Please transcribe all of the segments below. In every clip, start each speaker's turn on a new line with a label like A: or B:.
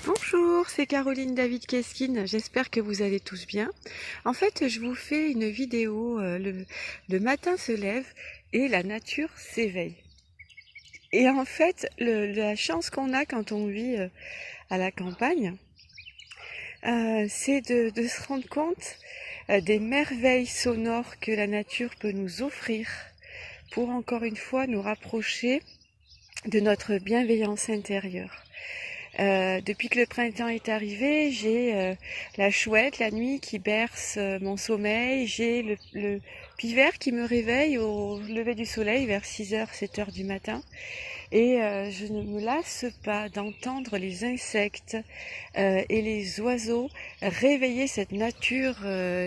A: Bonjour, c'est Caroline David Keskine, j'espère que vous allez tous bien. En fait, je vous fais une vidéo, le matin se lève et la nature s'éveille. Et en fait, la chance qu'on a quand on vit à la campagne, c'est de se rendre compte des merveilles sonores que la nature peut nous offrir pour encore une fois nous rapprocher de notre bienveillance intérieure. Depuis que le printemps est arrivé, j'ai la chouette la nuit qui berce mon sommeil, j'ai le pivert qui me réveille au lever du soleil vers 6h, 7h du matin. Et je ne me lasse pas d'entendre les insectes et les oiseaux réveiller cette nature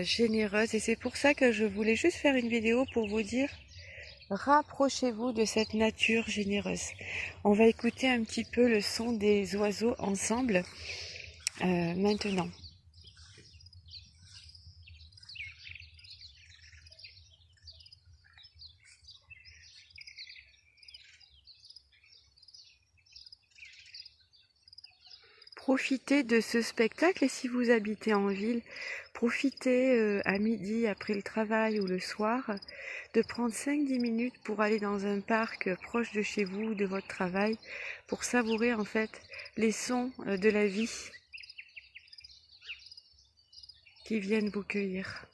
A: généreuse. Et c'est pour ça que je voulais juste faire une vidéo pour vous dire: rapprochez-vous de cette nature généreuse. On va écouter un petit peu le son des oiseaux ensemble maintenant. Profitez de ce spectacle et si vous habitez en ville, profitez à midi après le travail ou le soir de prendre 5-10 minutes pour aller dans un parc proche de chez vous ou de votre travail pour savourer en fait les sons de la vie qui viennent vous cueillir.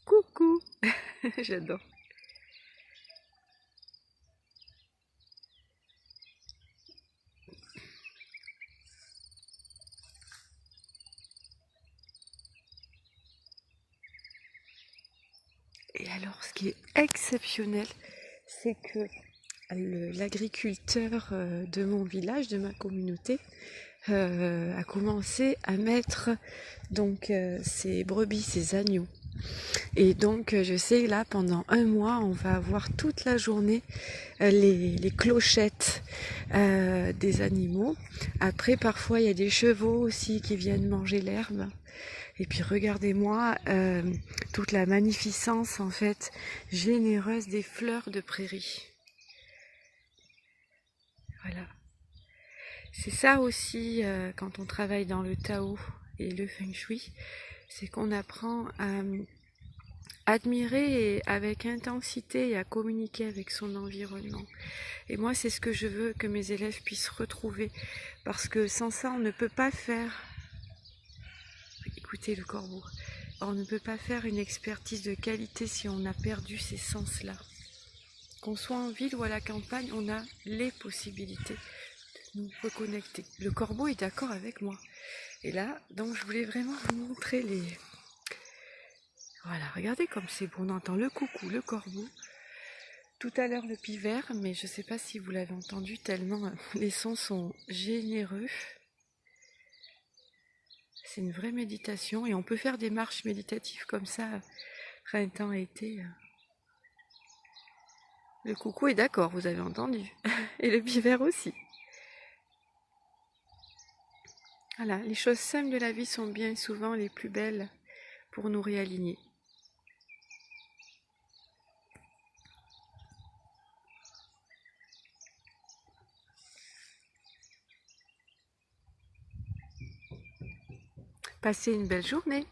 A: Coucou. J'adore. Et alors, ce qui est exceptionnel, c'est que l'agriculteur de mon village, de ma communauté, a commencé à mettre donc ses brebis, ses agneaux. Et donc je sais là pendant un mois on va avoir toute la journée les clochettes des animaux. Après parfois il y a des chevaux aussi qui viennent manger l'herbe. Et puis regardez-moi toute la magnificence en fait généreuse des fleurs de prairie. Voilà. C'est ça aussi quand on travaille dans le Tao et le Feng Shui, c'est qu'on apprend à admirer avec intensité et à communiquer avec son environnement. Et moi, c'est ce que je veux que mes élèves puissent retrouver, parce que sans ça, on ne peut pas faire... Écoutez le corbeau. On ne peut pas faire une expertise de qualité si on a perdu ces sens-là. Qu'on soit en ville ou à la campagne, on a les possibilités de nous reconnecter. Le corbeau est d'accord avec moi. Et là, donc je voulais vraiment vous montrer les... Voilà, regardez comme c'est beau, on entend le coucou, le corbeau. Tout à l'heure le pivert, mais je ne sais pas si vous l'avez entendu tellement les sons sont généreux. C'est une vraie méditation et on peut faire des marches méditatives comme ça, printemps, été. Le coucou est d'accord, vous avez entendu. Et le pivert aussi. Voilà, les choses simples de la vie sont bien souvent les plus belles pour nous réaligner. Passez une belle journée.